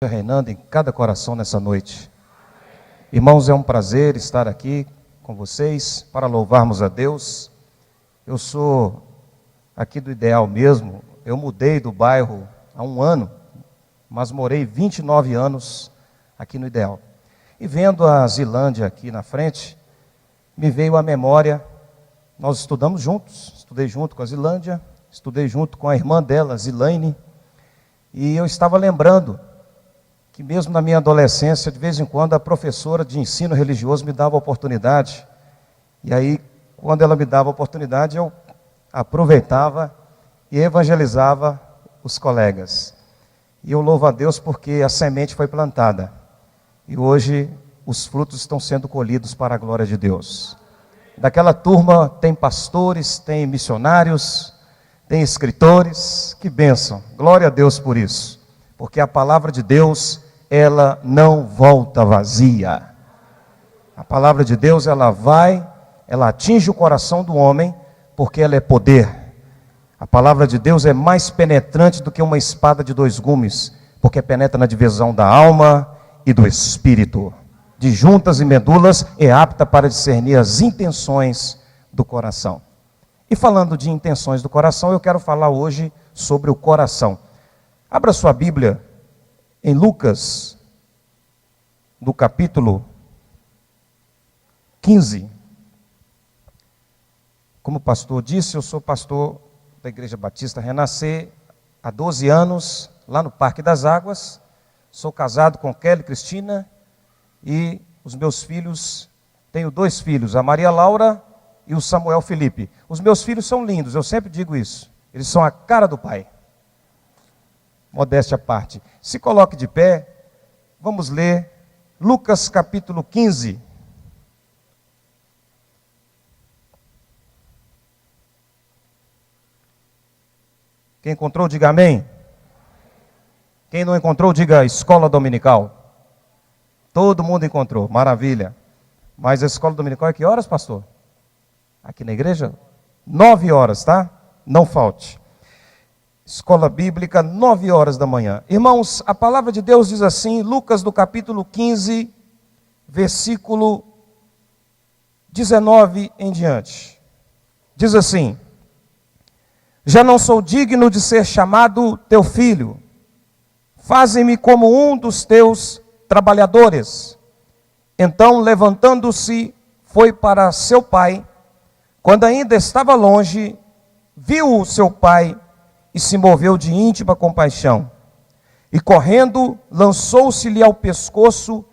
Reinando em cada coração nessa noite. Irmãos, é um prazer estar aqui com vocês para louvarmos a Deus. Eu sou aqui do Ideal mesmo. Eu mudei do bairro há um ano, mas morei 29 anos aqui no Ideal. E vendo a Zilândia aqui na frente, me veio à memória, nós estudamos juntos, estudei junto com a Zilândia, estudei junto com a irmã dela, Zilaine, e eu estava lembrando que mesmo na minha adolescência, de vez em quando, a professora de ensino religioso me dava oportunidade. E aí, quando ela me dava oportunidade, eu aproveitava e evangelizava os colegas. E eu louvo a Deus porque a semente foi plantada. E hoje, os frutos estão sendo colhidos para a glória de Deus. Daquela turma tem pastores, tem missionários, tem escritores. Que bênção! Glória a Deus por isso. Porque a palavra de Deus, ela não volta vazia. A palavra de Deus, ela atinge o coração do homem, porque ela é poder. A palavra de Deus é mais penetrante do que uma espada de dois gumes, porque penetra na divisão da alma e do espírito, de juntas e medulas, é apta para discernir as intenções do coração. E falando de intenções do coração, eu quero falar hoje sobre o coração. Abra sua Bíblia em Lucas, no capítulo 15. Como o pastor disse, eu sou pastor da Igreja Batista Renascer há 12 anos, lá no Parque das Águas. Sou casado com Kelly Cristina e os meus filhos, tenho 2 filhos, a Maria Laura e o Samuel Felipe. Os meus filhos são lindos, eu sempre digo isso. Eles são a cara do pai. Modéstia à parte. Se coloque de pé, vamos ler Lucas capítulo 15. Quem encontrou, diga amém. Quem não encontrou, diga escola dominical. Todo mundo encontrou, maravilha. Mas a escola dominical é que horas, pastor? Aqui na igreja? 9 horas, tá? Não falte. Escola bíblica, 9 horas da manhã. Irmãos, a palavra de Deus diz assim, Lucas do capítulo 15, versículo 19 em diante. Diz assim: já não sou digno de ser chamado teu filho. Faze-me como um dos teus trabalhadores. Então, levantando-se, foi para seu pai. Quando ainda estava longe, viu o seu pai e se moveu de íntima compaixão. E correndo, lançou-se-lhe ao pescoço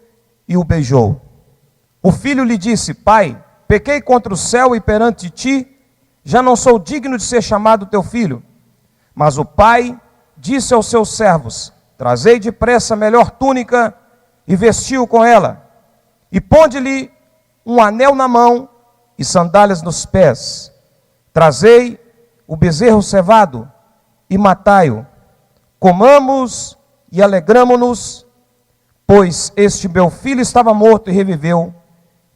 e o beijou. O filho lhe disse: pai, pequei contra o céu e perante ti, já não sou digno de ser chamado teu filho. Mas o pai disse aos seus servos: trazei depressa a melhor túnica e vestiu com ela. E ponde-lhe um anel na mão e sandálias nos pés. Trazei o bezerro cevado e matai-o, comamos e alegramo-nos, pois este meu filho estava morto e reviveu,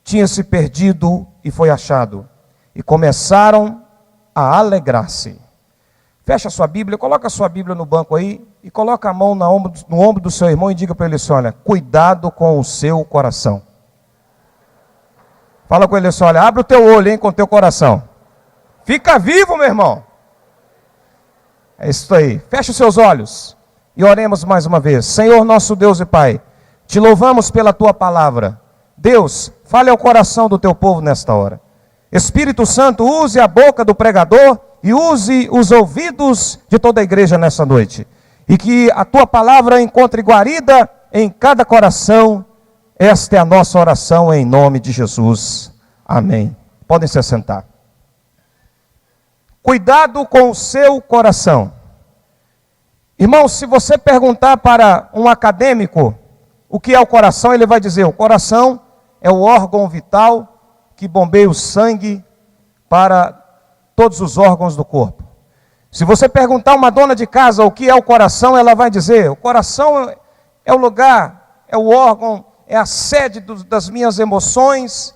tinha se perdido e foi achado. E começaram a alegrar-se. Fecha a sua Bíblia, coloca a sua Bíblia no banco aí, e coloca a mão no ombro do seu irmão e diga para ele assim: olha, cuidado com o seu coração. Fala com ele assim: olha, abre o teu olho, hein, com o teu coração. Fica vivo, meu irmão. É isso aí. Feche os seus olhos e oremos mais uma vez. Senhor nosso Deus e Pai, te louvamos pela tua palavra. Deus, fale ao coração do teu povo nesta hora. Espírito Santo, use a boca do pregador e use os ouvidos de toda a igreja nessa noite. E que a tua palavra encontre guarida em cada coração. Esta é a nossa oração em nome de Jesus. Amém. Podem se assentar. Cuidado com o seu coração. Irmão, se você perguntar para um acadêmico o que é o coração, ele vai dizer: o coração é o órgão vital que bombeia o sangue para todos os órgãos do corpo. Se você perguntar a uma dona de casa o que é o coração, ela vai dizer: o coração é o lugar, é o órgão, é a sede das minhas emoções,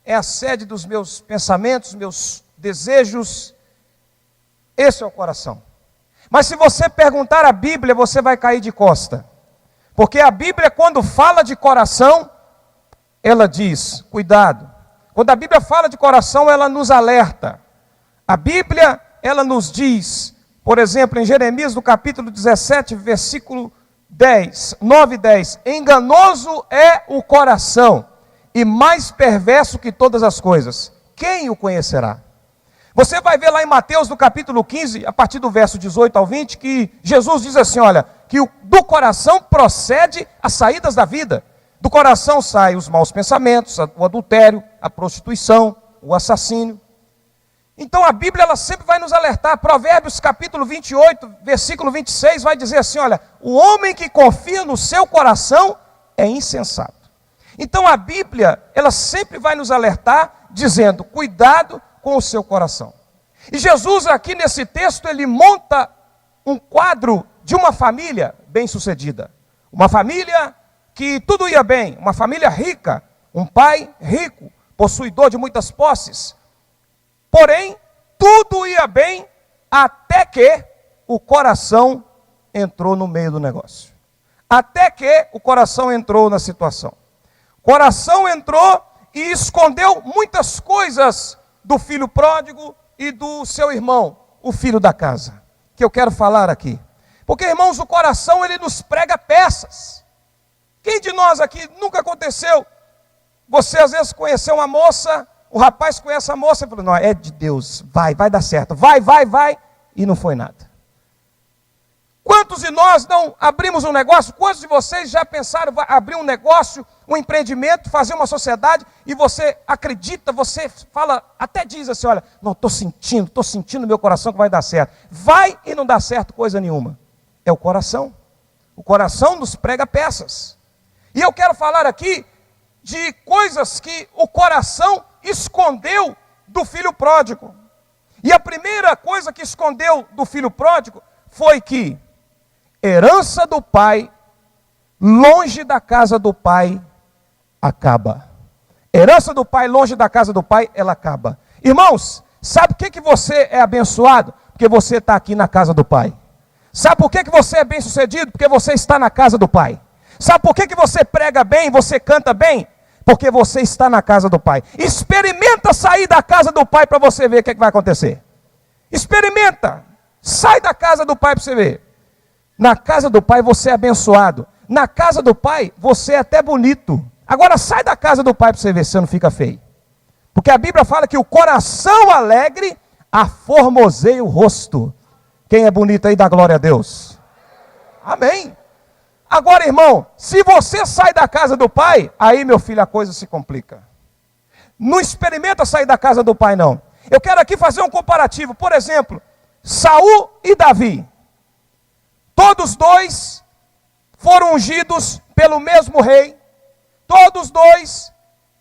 é a sede dos meus pensamentos, meus desejos. Esse é o coração. Mas se você perguntar a Bíblia, você vai cair de costa. Porque a Bíblia, quando fala de coração, ela diz, cuidado. Quando a Bíblia fala de coração, ela nos alerta. A Bíblia, ela nos diz, por exemplo, em Jeremias, no capítulo 17, versículo 9 e 10. Enganoso é o coração e mais perverso que todas as coisas. Quem o conhecerá? Você vai ver lá em Mateus, no capítulo 15, a partir do verso 18 ao 20, que Jesus diz assim, olha, que do coração procede as saídas da vida. Do coração saem os maus pensamentos, o adultério, a prostituição, o assassínio. Então a Bíblia, ela sempre vai nos alertar. Provérbios capítulo 28, versículo 26, vai dizer assim, olha, o homem que confia no seu coração é insensato. Então a Bíblia, ela sempre vai nos alertar, dizendo, cuidado com o seu coração. E Jesus aqui nesse texto, ele monta um quadro de uma família bem-sucedida. Uma família que tudo ia bem, uma família rica, um pai rico, possuidor de muitas posses. Porém, tudo ia bem até que o coração entrou no meio do negócio. Até que o coração entrou na situação. O coração entrou e escondeu muitas coisas do filho pródigo e do seu irmão, o filho da casa, que eu quero falar aqui. Porque, irmãos, o coração, ele nos prega peças. Quem de nós aqui nunca aconteceu? Você às vezes conheceu uma moça, o rapaz conhece a moça e falou, não, é de Deus, vai dar certo, vai, e não foi nada. Quantos de nós não abrimos um negócio? Quantos de vocês já pensaram em abrir um negócio, um empreendimento, fazer uma sociedade, e você acredita, você fala, até diz assim, olha, não, estou sentindo no meu coração que vai dar certo. Vai e não dá certo coisa nenhuma. É o coração. O coração nos prega peças. E eu quero falar aqui de coisas que o coração escondeu do filho pródigo. E a primeira coisa que escondeu do filho pródigo foi que herança do pai, longe da casa do pai, acaba. Herança do pai, longe da casa do pai, ela acaba. Irmãos, sabe por que você é abençoado? Porque você está aqui na casa do pai. Sabe por que você é bem sucedido? Porque você está na casa do pai. Sabe por que você prega bem, você canta bem? Porque você está na casa do pai. Experimenta sair da casa do pai para você ver o que vai acontecer. Experimenta. Sai da casa do pai para você ver. Na casa do pai você é abençoado. Na casa do pai você é até bonito. Agora sai da casa do pai para você ver se você não fica feio. Porque a Bíblia fala que o coração alegre aformoseia o rosto. Quem é bonito aí dá glória a Deus. Amém. Agora, irmão, se você sai da casa do pai, aí, meu filho, a coisa se complica. Não experimenta sair da casa do pai, não. Eu quero aqui fazer um comparativo. Por exemplo, Saul e Davi. Todos dois foram ungidos pelo mesmo rei. Todos dois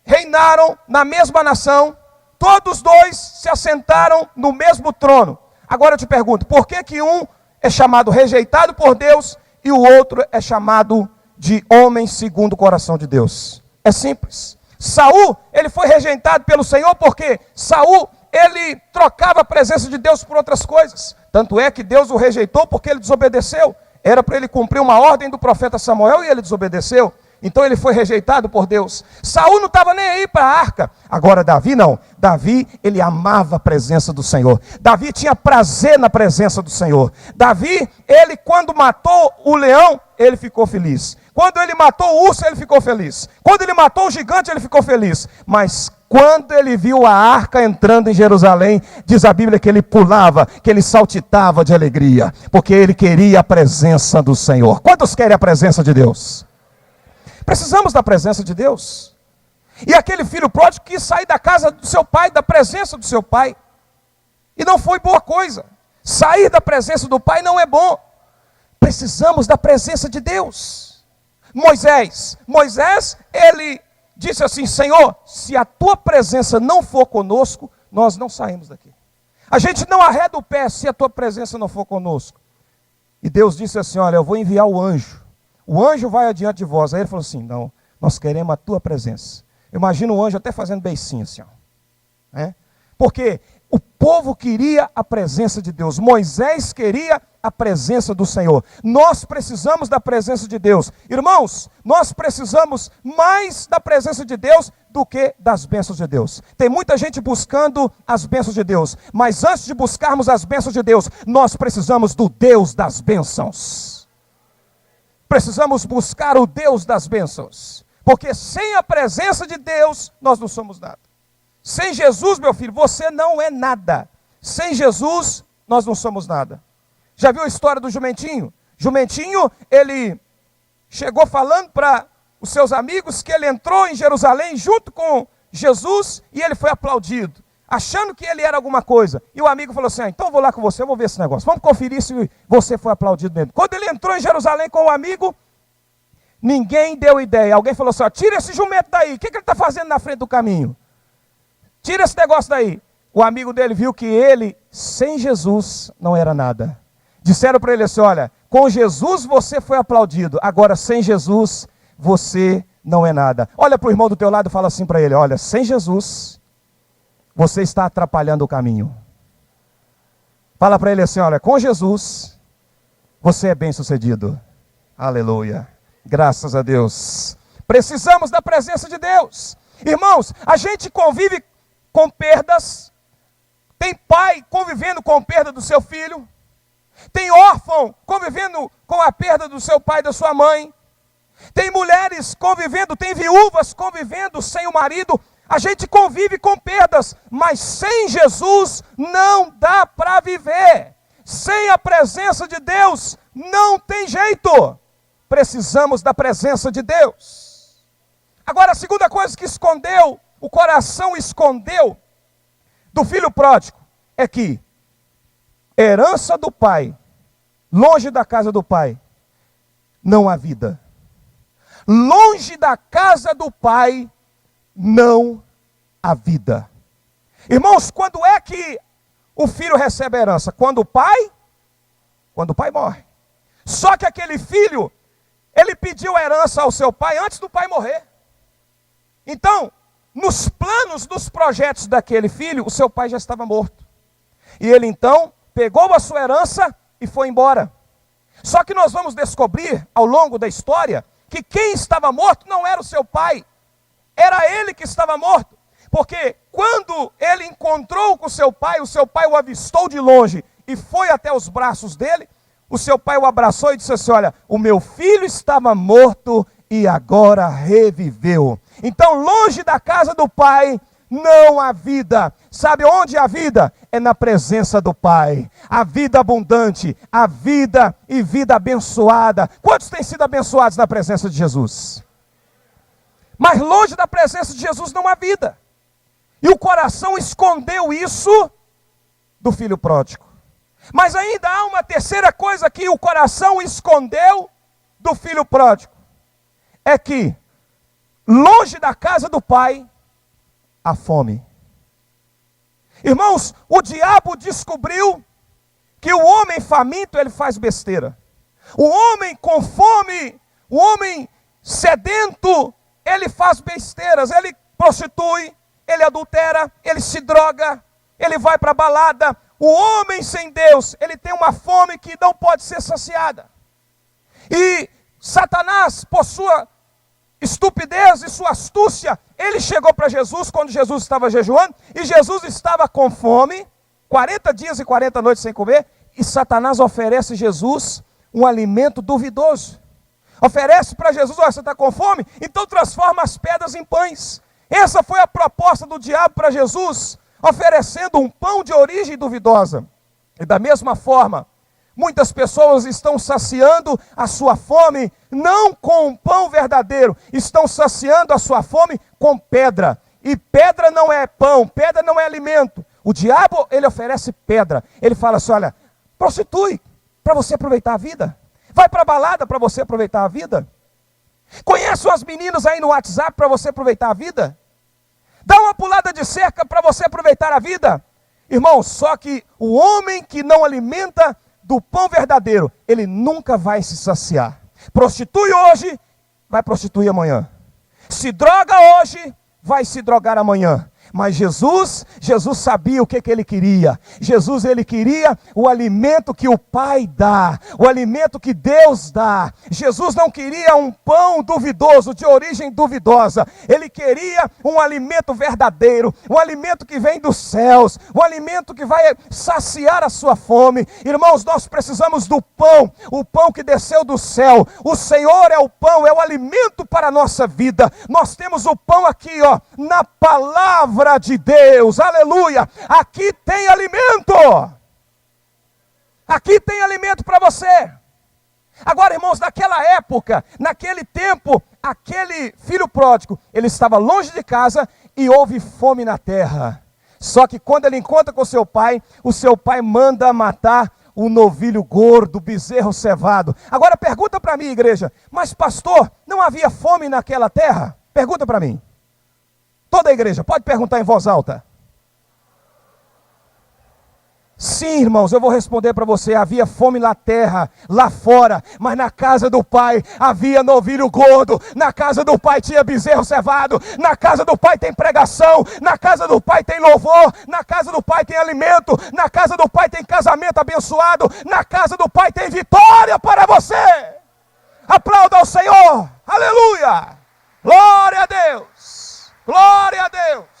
reinaram na mesma nação. Todos dois se assentaram no mesmo trono. Agora eu te pergunto, por que um é chamado rejeitado por Deus e o outro é chamado de homem segundo o coração de Deus? É simples. Saul, ele foi rejeitado pelo Senhor porque Saul, ele trocava a presença de Deus por outras coisas. Tanto é que Deus o rejeitou porque ele desobedeceu. Era para ele cumprir uma ordem do profeta Samuel e ele desobedeceu. Então ele foi rejeitado por Deus. Saul não estava nem aí para a arca. Agora Davi não. Davi, ele amava a presença do Senhor. Davi tinha prazer na presença do Senhor. Davi, ele quando matou o leão, ele ficou feliz. Quando ele matou o urso, ele ficou feliz. Quando ele matou o gigante, ele ficou feliz. Mas quando ele viu a arca entrando em Jerusalém, diz a Bíblia que ele pulava, que ele saltitava de alegria. Porque ele queria a presença do Senhor. Quantos querem a presença de Deus? Precisamos da presença de Deus. E aquele filho pródigo quis sair da casa do seu pai, da presença do seu pai. E não foi boa coisa. Sair da presença do pai não é bom. Precisamos da presença de Deus. Moisés, ele disse assim, Senhor, se a tua presença não for conosco, nós não saímos daqui. A gente não arreda o pé se a tua presença não for conosco. E Deus disse assim, olha, eu vou enviar o anjo. O anjo vai adiante de vós. Aí ele falou assim, não, nós queremos a tua presença. Imagina o anjo até fazendo beicinho assim, ó. Porque o povo queria a presença de Deus. Moisés queria a presença do Senhor. Nós precisamos da presença de Deus. Irmãos, nós precisamos mais da presença de Deus do que das bênçãos de Deus. Tem muita gente buscando as bênçãos de Deus, mas antes de buscarmos as bênçãos de Deus, nós precisamos do Deus das bênçãos. Precisamos buscar o Deus das bênçãos, porque sem a presença de Deus, nós não somos nada. Sem Jesus, meu filho, você não é nada. Sem Jesus, nós não somos nada. Já viu a história do jumentinho? Jumentinho, ele chegou falando para os seus amigos que ele entrou em Jerusalém junto com Jesus e ele foi aplaudido, achando que ele era alguma coisa. E o amigo falou assim, então eu vou lá com você, eu vou ver esse negócio. Vamos conferir se você foi aplaudido mesmo. Quando ele entrou em Jerusalém com o amigo, ninguém deu ideia. Alguém falou assim, tira esse jumento daí, o que ele está fazendo na frente do caminho? Tira esse negócio daí. O amigo dele viu que ele, sem Jesus, não era nada. Disseram para ele assim, olha, com Jesus você foi aplaudido, agora sem Jesus você não é nada. Olha para o irmão do teu lado e fala assim para ele, olha, sem Jesus você está atrapalhando o caminho. Fala para ele assim, olha, com Jesus você é bem-sucedido. Aleluia. Graças a Deus. Precisamos da presença de Deus. Irmãos, a gente convive com perdas. Tem pai convivendo com a perda do seu filho. Tem órfão convivendo com a perda do seu pai e da sua mãe. Tem mulheres convivendo, tem viúvas convivendo sem o marido. A gente convive com perdas, mas sem Jesus não dá para viver. Sem a presença de Deus não tem jeito. Precisamos da presença de Deus. Agora, a segunda coisa que escondeu, o coração escondeu do filho pródigo, é que herança do pai, longe da casa do pai, não há vida. Longe da casa do pai, não há vida. Irmãos, quando é que o filho recebe a herança? Quando o pai morre. Só que aquele filho, ele pediu a herança ao seu pai antes do pai morrer. Então, nos planos, nos projetos daquele filho, o seu pai já estava morto. E ele então pegou a sua herança e foi embora. Só que nós vamos descobrir ao longo da história que quem estava morto não era o seu pai, era ele que estava morto. Porque quando ele encontrou com o seu pai o avistou de longe e foi até os braços dele, o seu pai o abraçou e disse assim, olha, o meu filho estava morto e agora reviveu. Então, longe da casa do pai, não há vida. Sabe onde há vida? É na presença do Pai. A vida abundante, a vida e vida abençoada. Quantos têm sido abençoados na presença de Jesus? Mas longe da presença de Jesus não há vida. E o coração escondeu isso do filho pródigo. Mas ainda há uma terceira coisa que o coração escondeu do filho pródigo. É que, longe da casa do pai, há fome. Irmãos, o diabo descobriu que o homem faminto, ele faz besteira. O homem com fome, o homem sedento, ele faz besteiras. Ele prostitui, ele adultera, ele se droga, ele vai para a balada. O homem sem Deus, ele tem uma fome que não pode ser saciada. E Satanás, por sua estupidez e sua astúcia, ele chegou para Jesus quando Jesus estava jejuando, e Jesus estava com fome, 40 dias e 40 noites sem comer, e Satanás oferece a Jesus um alimento duvidoso. Oferece para Jesus, olha, você está com fome? Então transforma as pedras em pães. Essa foi a proposta do diabo para Jesus, oferecendo um pão de origem duvidosa. E da mesma forma, muitas pessoas estão saciando a sua fome, não com um pão verdadeiro, estão saciando a sua fome com pedra. E pedra não é pão, pedra não é alimento. O diabo, ele oferece pedra. Ele fala assim, olha, prostitui para você aproveitar a vida. Vai para a balada para você aproveitar a vida. Conhece umas meninas aí no WhatsApp para você aproveitar a vida. Dá uma pulada de cerca para você aproveitar a vida. Irmão, só que o homem que não alimenta do pão verdadeiro, ele nunca vai se saciar. Prostitui hoje, vai prostituir amanhã. Se droga hoje, vai se drogar amanhã. Mas Jesus sabia o que ele queria. Ele queria o alimento que o Pai dá, o alimento que Deus dá. Jesus não queria um pão duvidoso, de origem duvidosa. Ele queria um alimento verdadeiro, um alimento que vem dos céus, um alimento que vai saciar a sua fome. Irmãos, nós precisamos do pão, o pão que desceu do céu. O Senhor é o pão, é o alimento para a nossa vida. Nós temos o pão aqui, ó, na palavra de Deus, aleluia. Aqui tem alimento, aqui tem alimento para você. Agora, irmãos, naquela época, naquele tempo, aquele filho pródigo, ele estava longe de casa e houve fome na terra. Só que quando ele encontra com o seu pai manda matar o novilho gordo, o bezerro cevado. Agora pergunta para mim, igreja, mas pastor, não havia fome naquela terra? Pergunta para mim. Toda a igreja, pode perguntar em voz alta. Sim, irmãos, eu vou responder para você. Havia fome na terra, lá fora, mas na casa do Pai havia novilho gordo, na casa do Pai tinha bezerro cevado, na casa do Pai tem pregação, na casa do Pai tem louvor, na casa do Pai tem alimento, na casa do Pai tem casamento abençoado, na casa do Pai tem vitória para você. Aplauda ao Senhor, aleluia, glória a Deus, glória a Deus.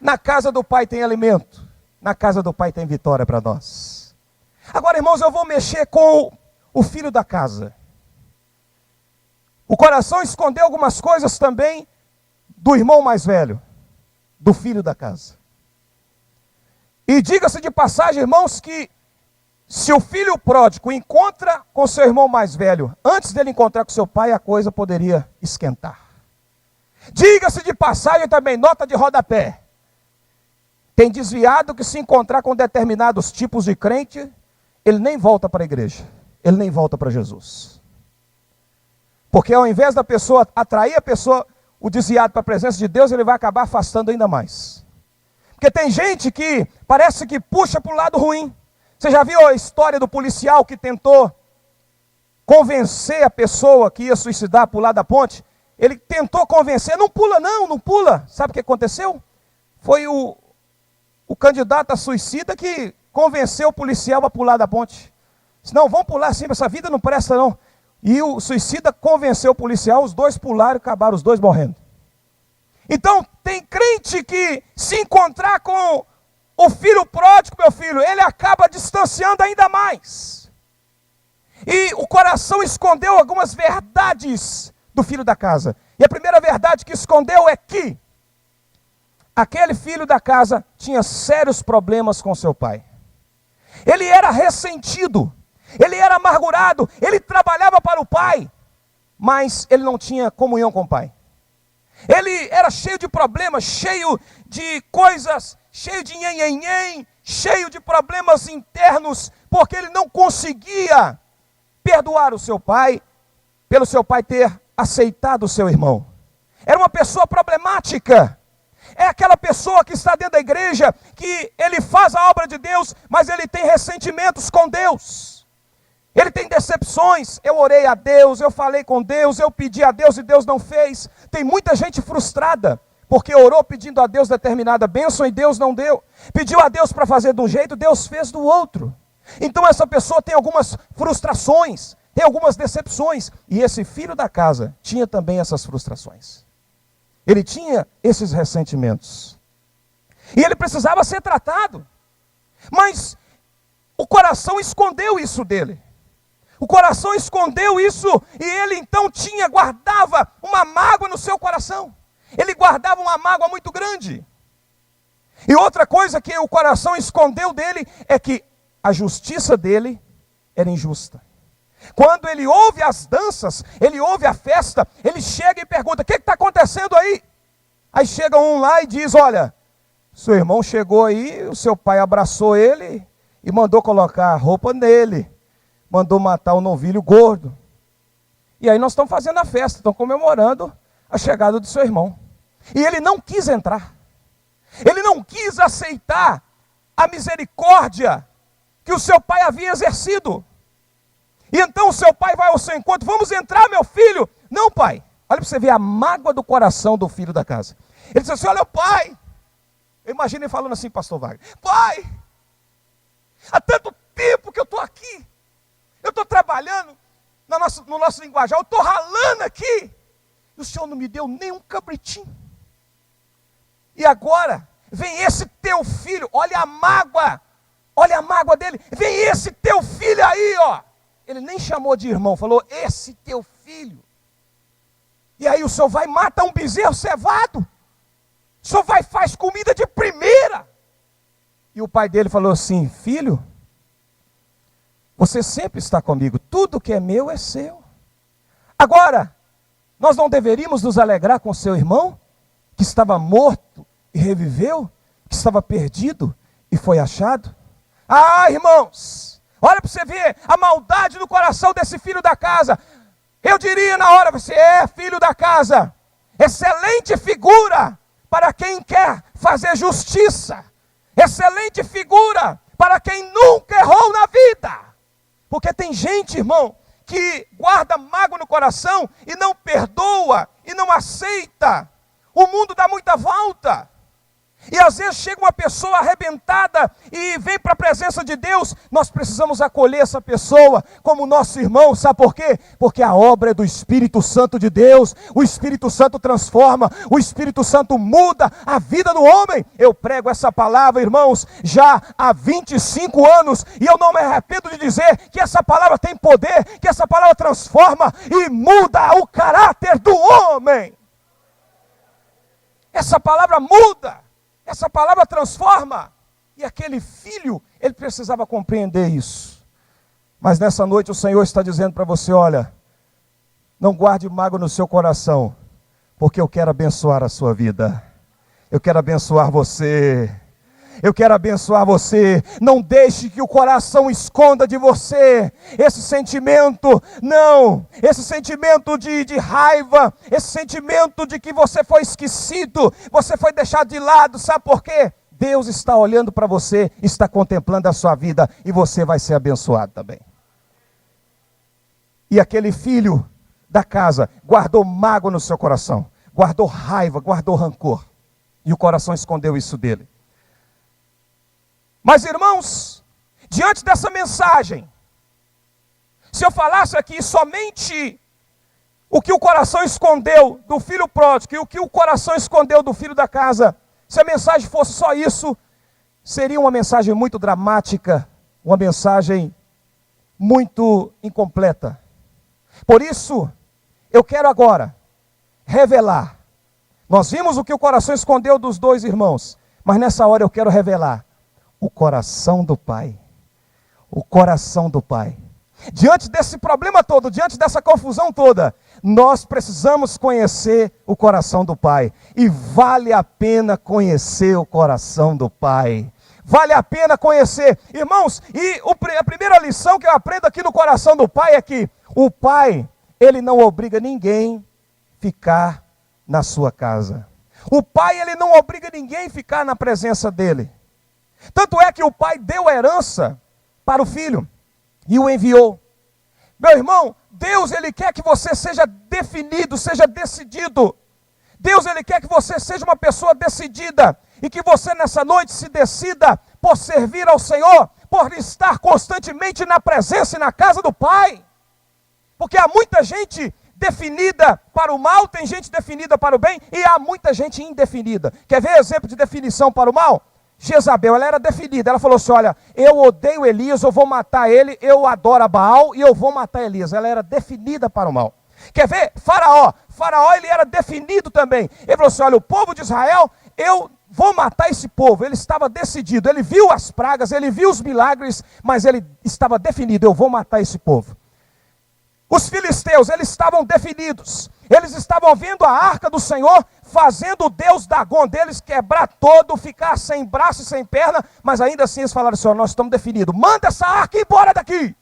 Na casa do Pai tem alimento, na casa do Pai tem vitória para nós. Agora, irmãos, eu vou mexer com o filho da casa. O coração escondeu algumas coisas também do irmão mais velho, do filho da casa. E diga-se de passagem, irmãos, que se o filho pródigo encontra com seu irmão mais velho, antes dele encontrar com seu pai, a coisa poderia esquentar. Diga-se de passagem também, nota de rodapé. Tem desviado que se encontrar com determinados tipos de crente, ele nem volta para a igreja, ele nem volta para Jesus. Porque ao invés da pessoa atrair o desviado para a presença de Deus, ele vai acabar afastando ainda mais. Porque tem gente que parece que puxa para o lado ruim. Você já viu a história do policial que tentou convencer a pessoa que ia suicidar, pular da ponte? Ele tentou convencer, não pula não, não pula. Sabe o que aconteceu? Foi o candidato a suicida que convenceu o policial a pular da ponte. Disse, não, vamos pular assim, essa vida não presta não. E o suicida convenceu o policial, os dois pularam e acabaram os dois morrendo. Então, tem crente que se encontrar com o filho pródigo, meu filho, ele acaba distanciando ainda mais. E o coração escondeu algumas verdades do filho da casa. E a primeira verdade que escondeu é que aquele filho da casa tinha sérios problemas com seu pai. Ele era ressentido, ele era amargurado, ele trabalhava para o pai, mas ele não tinha comunhão com o pai. Ele era cheio de problemas, cheio de coisas, cheio de nhenhenhen, cheio de problemas internos, porque ele não conseguia perdoar o seu pai, pelo seu pai ter aceitado o seu irmão. Era uma pessoa problemática. É aquela pessoa que está dentro da igreja, que ele faz a obra de Deus, mas ele tem ressentimentos com Deus. Ele tem decepções. Eu orei a Deus, eu falei com Deus, eu pedi a Deus e Deus não fez. Tem muita gente frustrada, porque orou pedindo a Deus determinada bênção e Deus não deu. Pediu a Deus para fazer de um jeito, Deus fez do outro. Então essa pessoa tem algumas frustrações, tem algumas decepções. E esse filho da casa tinha também essas frustrações. Ele tinha esses ressentimentos. E ele precisava ser tratado. Mas o coração escondeu isso dele. O coração escondeu isso e ele então guardava uma mágoa no seu coração. Ele guardava uma mágoa muito grande. E outra coisa que o coração escondeu dele é que a justiça dele era injusta. Quando ele ouve as danças, ele ouve a festa, ele chega e pergunta, o que está acontecendo aí? Aí chega um lá e diz, olha, seu irmão chegou aí, o seu pai abraçou ele e mandou colocar a roupa nele, mandou matar o novilho gordo. E aí nós estamos fazendo a festa, estamos comemorando a chegada do seu irmão. E ele não quis entrar, ele não quis aceitar a misericórdia que o seu pai havia exercido. E então o seu pai vai ao seu encontro, vamos entrar, meu filho. Não, pai, Olha para você ver a mágoa do coração do filho da casa. Ele disse assim: olha, pai. Eu imagino ele falando assim, pastor Wagner: pai, há tanto tempo que eu estou aqui. Eu estou trabalhando no nosso linguajar. Eu estou ralando aqui. E o senhor não me deu nem um cabritinho. E agora, vem esse teu filho. Olha a mágoa. Olha a mágoa dele. Vem esse teu filho aí, ó. Ele nem chamou de irmão. Falou: esse teu filho. E aí o senhor vai e mata um bezerro cevado. O senhor vai e faz comida de primeira. E o pai dele falou assim: filho, você sempre está comigo. Tudo que é meu é seu. Agora, nós não deveríamos nos alegrar com seu irmão, que estava morto e reviveu, que estava perdido e foi achado? Ah, irmãos, olha para você ver a maldade no coração desse filho da casa. Eu diria na hora: você é filho da casa, excelente figura para quem quer fazer justiça, excelente figura para quem nunca errou na vida. Porque tem gente, irmão, que guarda mágoa no coração e não perdoa e não aceita. O mundo dá muita volta. E às vezes chega uma pessoa arrebentada e vem para a presença de Deus. Nós precisamos acolher essa pessoa como nosso irmão. Sabe por quê? Porque a obra é do Espírito Santo de Deus. O Espírito Santo transforma, o Espírito Santo muda a vida do homem. Eu prego essa palavra, irmãos, já há 25 anos. E eu não me arrependo de dizer que essa palavra tem poder, que essa palavra transforma e muda o caráter do homem. Essa palavra muda. Essa palavra transforma. E aquele filho, ele precisava compreender isso. Mas nessa noite o Senhor está dizendo para você: olha, não guarde mágoa no seu coração, porque eu quero abençoar a sua vida. Eu quero abençoar você. Eu quero abençoar você. Não deixe que o coração esconda de você esse sentimento. Não, esse sentimento de raiva, esse sentimento de que você foi esquecido, você foi deixado de lado. Sabe por quê? Deus está olhando para você, está contemplando a sua vida, e você vai ser abençoado também. E aquele filho da casa guardou mágoa no seu coração, guardou raiva, guardou rancor, e o coração escondeu isso dele. Mas, irmãos, diante dessa mensagem, se eu falasse aqui somente o que o coração escondeu do filho pródigo e o que o coração escondeu do filho da casa, se a mensagem fosse só isso, seria uma mensagem muito dramática, uma mensagem muito incompleta. Por isso, eu quero agora revelar. Nós vimos o que o coração escondeu dos dois irmãos, mas nessa hora eu quero revelar o coração do Pai. O coração do Pai. Diante desse problema todo, diante dessa confusão toda, nós precisamos conhecer o coração do Pai. E vale a pena conhecer o coração do Pai. Vale a pena conhecer. Irmãos, e a primeira lição que eu aprendo aqui no coração do Pai é que o Pai, ele não obriga ninguém a ficar na sua casa. O Pai, ele não obriga ninguém a ficar na presença dele. Tanto é que o pai deu herança para o filho e o enviou. Meu irmão, Deus, ele quer que você seja definido, seja decidido. Deus, ele quer que você seja uma pessoa decidida e que você nessa noite se decida por servir ao Senhor, por estar constantemente na presença e na casa do Pai. Porque há muita gente definida para o mal, tem gente definida para o bem e há muita gente indefinida. Quer ver exemplo de definição para o mal? Jezabel, ela era definida, ela falou assim: olha, eu odeio Elias, eu vou matar ele, eu adoro a Baal e eu vou matar Elias. Ela era definida para o mal. Quer ver? Faraó, ele era definido também. Ele falou assim: olha, o povo de Israel, eu vou matar esse povo. Ele estava decidido, ele viu as pragas, ele viu os milagres, mas ele estava definido: eu vou matar esse povo. Os filisteus, eles estavam definidos, eles estavam vendo a arca do Senhor, fazendo o Deus Dagom deles quebrar todo, ficar sem braço e sem perna, mas ainda assim eles falaram assim: nós estamos definidos, manda essa arca embora daqui.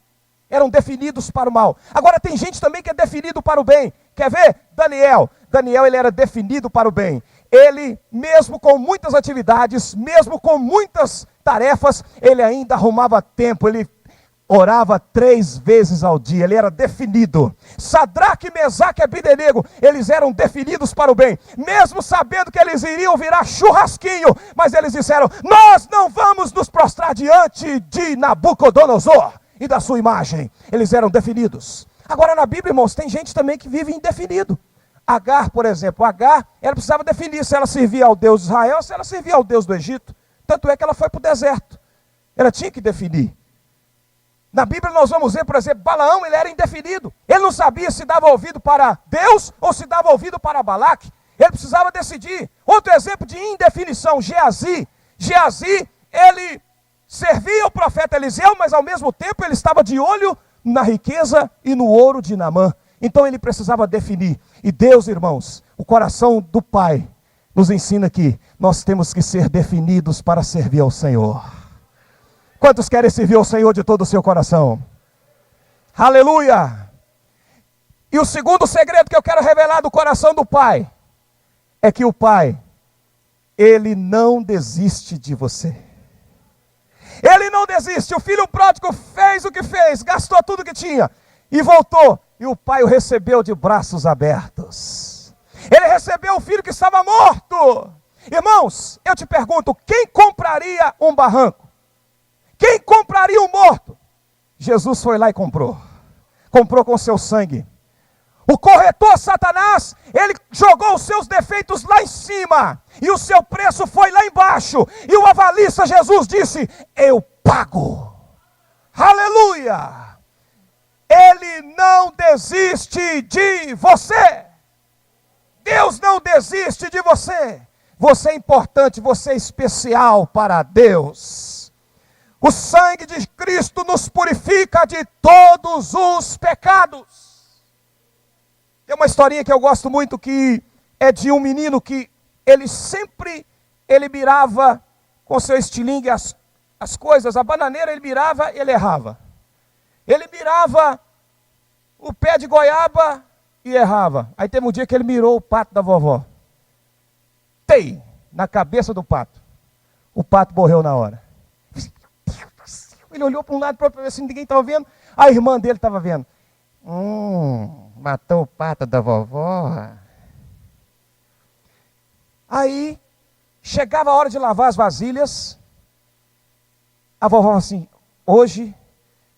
Eram definidos para o mal. Agora tem gente também que é definido para o bem. Quer ver? Daniel, ele era definido para o bem. Ele, mesmo com muitas atividades, mesmo com muitas tarefas, ele ainda arrumava tempo, ele orava 3 vezes ao dia, ele era definido. Sadraque, Mesaque e Abdenego, eles eram definidos para o bem, mesmo sabendo que eles iriam virar churrasquinho, mas eles disseram: nós não vamos nos prostrar diante de Nabucodonosor e da sua imagem. Eles eram definidos. Agora na Bíblia, irmãos, tem gente também que vive indefinido. Agar, por exemplo, Agar, ela precisava definir se ela servia ao Deus de Israel ou se ela servia ao Deus do Egito. Tanto é que ela foi para o deserto. Ela tinha que definir. Na Bíblia nós vamos ver, por exemplo, Balaão, ele era indefinido. Ele não sabia se dava ouvido para Deus ou se dava ouvido para Balaque. Ele precisava decidir. Outro exemplo de indefinição, Geazi. Geazi, ele servia o profeta Eliseu, mas ao mesmo tempo ele estava de olho na riqueza e no ouro de Naamã. Então ele precisava definir. E Deus, irmãos, o coração do Pai nos ensina que nós temos que ser definidos para servir ao Senhor. Quantos querem servir ao Senhor de todo o seu coração? Aleluia! E o segundo segredo que eu quero revelar do coração do Pai é que o Pai, Ele não desiste de você. Ele não desiste. O filho pródigo fez o que fez, gastou tudo que tinha e voltou. E o pai o recebeu de braços abertos. Ele recebeu o filho que estava morto. Irmãos, eu te pergunto, quem compraria um barranco? Quem compraria um morto? Jesus foi lá e comprou. Comprou com seu sangue. O corretor Satanás, ele jogou os seus defeitos lá em cima. E o seu preço foi lá embaixo. E o avalista Jesus disse: eu pago. Aleluia! Ele não desiste de você. Deus não desiste de você. Você é importante, você é especial para Deus. O sangue de Cristo nos purifica de todos os pecados. Tem uma historinha que eu gosto muito, que é de um menino que ele sempre, ele mirava com seu estilingue as coisas. A bananeira ele mirava, ele errava. Ele mirava o pé de goiaba e errava. Aí teve um dia que ele mirou o pato da vovó. Tei! Na cabeça do pato. O pato morreu na hora. Ele olhou para um lado e para o outro para ver se ninguém estava vendo. A irmã dele estava vendo. Matou o pato da vovó. Aí, chegava a hora de lavar as vasilhas. A vovó falou assim: hoje,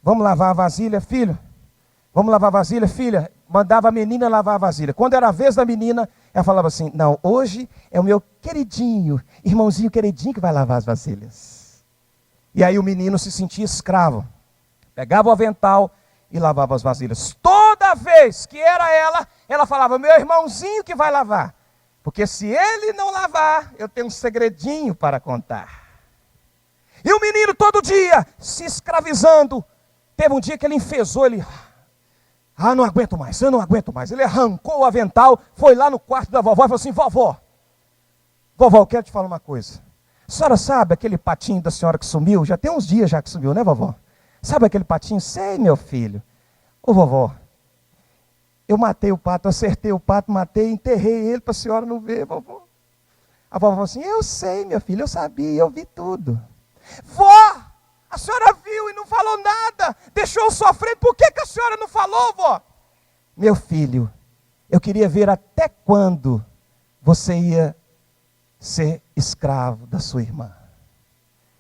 vamos lavar a vasilha, filho? Vamos lavar a vasilha, filha? Mandava a menina lavar a vasilha. Quando era a vez da menina, ela falava assim: não, hoje é o meu queridinho, irmãozinho queridinho que vai lavar as vasilhas. E aí o menino se sentia escravo. Pegava o avental e lavava as vasilhas. Toda vez que era ela falava: meu irmãozinho que vai lavar. Porque se ele não lavar, eu tenho um segredinho para contar. E o menino todo dia se escravizando. Teve um dia que ele enfesou, não aguento mais, eu não aguento mais. Ele arrancou o avental, foi lá no quarto da vovó e falou assim: vovó, eu quero te falar uma coisa. A senhora sabe aquele patinho da senhora que sumiu? Já tem uns dias já que sumiu, né, vovó? Sabe aquele patinho? Sei, meu filho. Ô, vovó, eu matei o pato, acertei o pato, matei, enterrei ele para a senhora não ver, vovó. A vovó falou assim: eu sei, meu filho, eu sabia, eu vi tudo. Vó, a senhora viu e não falou nada, deixou sofrendo, por que a senhora não falou, vó? Meu filho, eu queria ver até quando você ia ser escravo da sua irmã.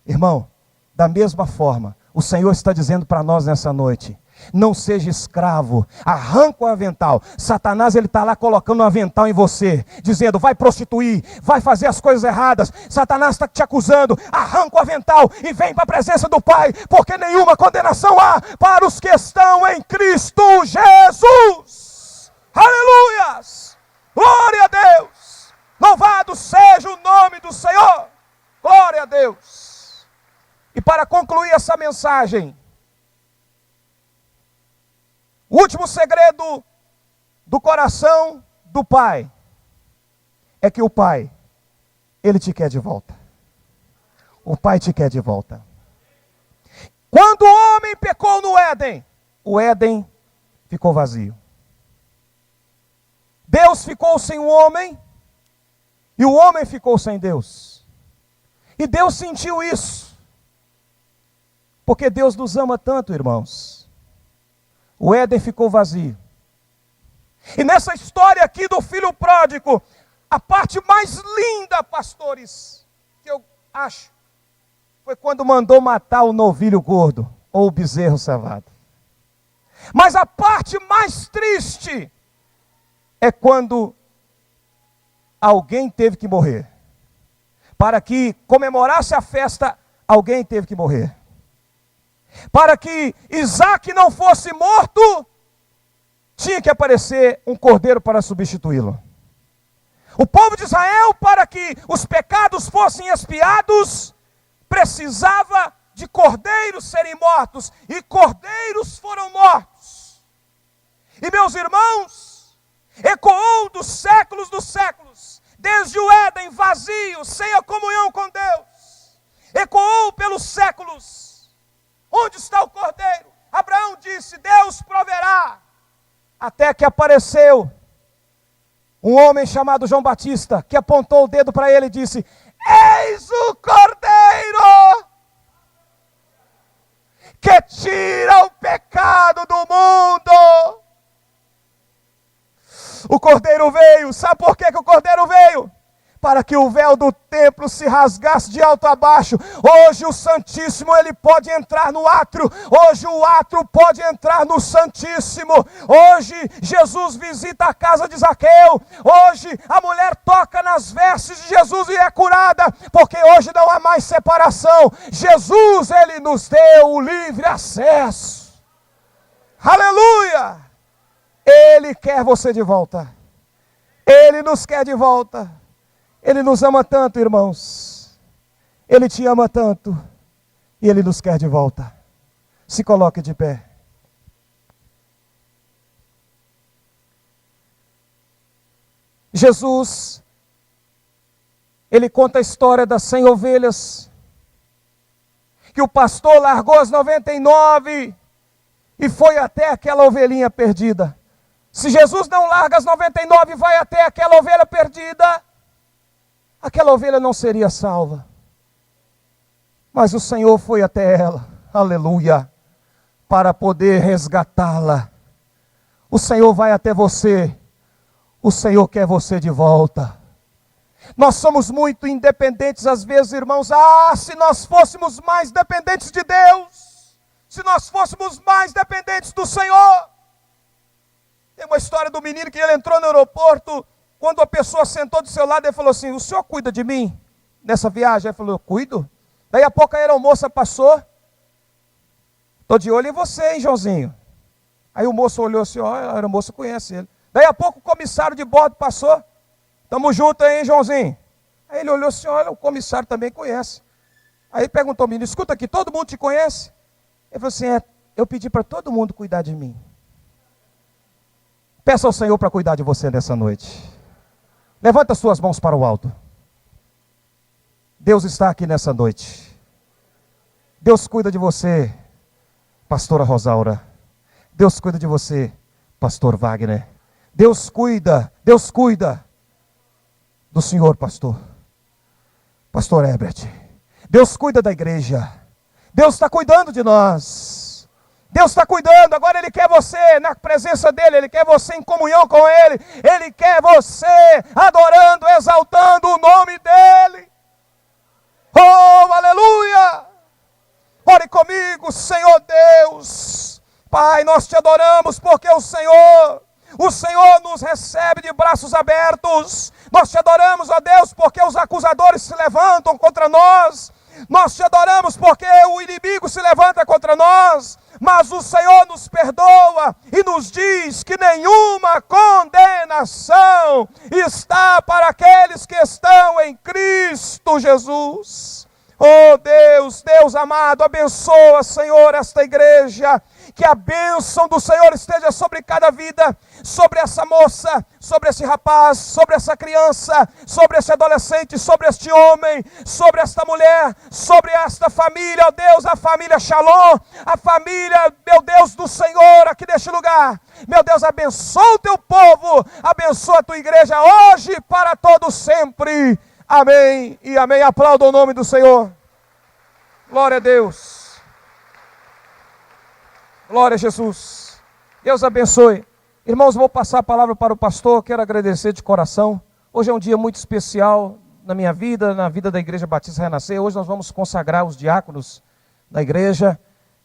Irmão, da mesma forma, o Senhor está dizendo para nós nessa noite: não seja escravo, arranca o avental. Satanás, ele está lá colocando um avental em você, dizendo: vai prostituir, vai fazer as coisas erradas. Satanás está te acusando. Arranca o avental e vem para a presença do Pai, porque nenhuma condenação há para os que estão em Cristo Jesus. Aleluias! Glória a Deus! Louvado seja o nome do Senhor! Glória a Deus! E para concluir essa mensagem, o último segredo do coração do Pai é que o Pai, Ele te quer de volta. O Pai te quer de volta. Quando o homem pecou no Éden, o Éden ficou vazio. Deus ficou sem o homem e o homem ficou sem Deus. E Deus sentiu isso. Porque Deus nos ama tanto, irmãos. O Éden ficou vazio. E nessa história aqui do filho pródigo, a parte mais linda, pastores, que eu acho, foi quando mandou matar o novilho gordo, ou o bezerro cevado. Mas a parte mais triste é quando alguém teve que morrer. Para que comemorasse a festa, alguém teve que morrer. Para que Isaac não fosse morto, tinha que aparecer um cordeiro para substituí-lo. O povo de Israel, para que os pecados fossem expiados, precisava de cordeiros serem mortos, e cordeiros foram mortos. E meus irmãos, ecoou dos séculos, desde o Éden vazio, sem a comunhão com Deus, ecoou pelos séculos. Onde está o cordeiro? Abraão disse: Deus proverá. Até que apareceu um homem chamado João Batista, que apontou o dedo para ele e disse: eis o cordeiro que tira o pecado do mundo. O cordeiro veio. Sabe por que o cordeiro veio? Para que o véu do templo se rasgasse de alto a baixo. Hoje o Santíssimo, ele pode entrar no átrio. Hoje o átrio pode entrar no Santíssimo. Hoje Jesus visita a casa de Zaqueu. Hoje a mulher toca nas vestes de Jesus e é curada. Porque hoje não há mais separação. Jesus, ele nos deu o livre acesso. Aleluia! Ele quer você de volta. Ele nos quer de volta. Ele nos ama tanto, irmãos. Ele te ama tanto. E Ele nos quer de volta. Se coloque de pé. Jesus, Ele conta a história das 100 ovelhas. Que o pastor largou as 99 e foi até aquela ovelhinha perdida. Se Jesus não larga as 99 e vai até aquela ovelha perdida, aquela ovelha não seria salva. Mas o Senhor foi até ela, aleluia, para poder resgatá-la. O Senhor vai até você, o Senhor quer você de volta. Nós somos muito independentes às vezes, irmãos. Se nós fôssemos mais dependentes de Deus, se nós fôssemos mais dependentes do Senhor. Tem uma história do menino que ele entrou no aeroporto. Quando a pessoa sentou do seu lado, ele falou assim: o senhor cuida de mim nessa viagem? Ele falou: eu cuido. Daí a pouco a aeromoça passou: estou de olho em você, hein, Joãozinho? Aí o moço olhou assim: ó, a aeromoça conhece ele. Daí a pouco o comissário de bordo passou: tamo junto aí, hein, Joãozinho? Aí ele olhou assim: olha, o comissário também conhece. Aí perguntou ao menino: escuta aqui, todo mundo te conhece? Ele falou assim: eu pedi para todo mundo cuidar de mim. Peça ao Senhor para cuidar de você nessa noite. Levanta suas mãos para o alto. Deus está aqui nessa noite. Deus cuida de você, pastora Rosaura. Deus cuida de você, pastor Wagner. Deus cuida do senhor, pastor Herbert. Deus cuida da igreja. Deus está cuidando de nós. Deus está cuidando. Agora Ele quer você na presença dEle. Ele quer você em comunhão com Ele. Ele quer você adorando, exaltando o nome dEle. Oh, aleluia! Ore comigo, Senhor Deus. Pai, nós te adoramos porque o Senhor nos recebe de braços abertos. Nós te adoramos, ó Deus, porque os acusadores se levantam contra nós. Nós te adoramos porque o inimigo se levanta contra nós. Mas o Senhor nos perdoa e nos diz que nenhuma condenação está para aqueles que estão em Cristo Jesus. Oh Deus, Deus amado, abençoa, Senhor, esta igreja. Que a bênção do Senhor esteja sobre cada vida, sobre essa moça, sobre esse rapaz, sobre essa criança, sobre esse adolescente, sobre este homem, sobre esta mulher, sobre esta família, ó Deus, a família Shalom, a família, meu Deus, do Senhor aqui neste lugar. Meu Deus, abençoa o teu povo, abençoa a tua igreja hoje e para todo sempre. Amém e amém. Aplauda o nome do Senhor. Glória a Deus. Glória a Jesus. Deus abençoe. Irmãos, vou passar a palavra para o pastor. Quero agradecer de coração. Hoje é um dia muito especial na minha vida, na vida da Igreja Batista Renascer. Hoje nós vamos consagrar os diáconos da igreja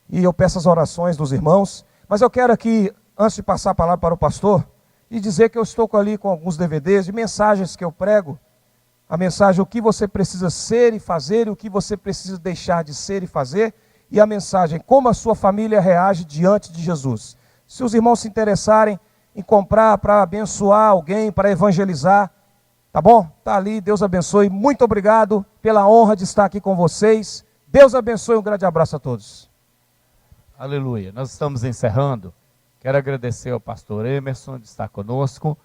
e eu peço as orações dos irmãos. Mas eu quero aqui, antes de passar a palavra para o pastor, e dizer que eu estou ali com alguns DVDs de mensagens que eu prego. A mensagem, o que você precisa ser e fazer, e o que você precisa deixar de ser e fazer. E a mensagem, como a sua família reage diante de Jesus. Se os irmãos se interessarem em comprar para abençoar alguém, para evangelizar, tá bom? Tá ali, Deus abençoe. Muito obrigado pela honra de estar aqui com vocês. Deus abençoe, um grande abraço a todos. Aleluia. Nós estamos encerrando. Quero agradecer ao pastor Emerson de estar conosco.